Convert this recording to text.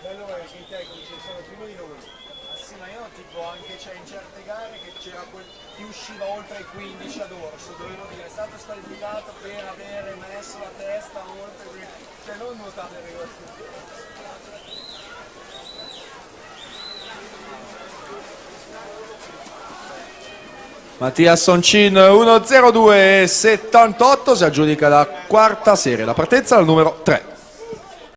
Bello è che i tecnici sono prima di noi. Ah sì, ma io tipo anche c'è in certe gare che c'era chi usciva oltre i 15 ad orso, dovevano dire è stato squalificato per aver messo la testa oltre, cioè non nuotate le cose. Mattia Soncin 1:02,78 si aggiudica la quarta serie, la partenza al numero 3.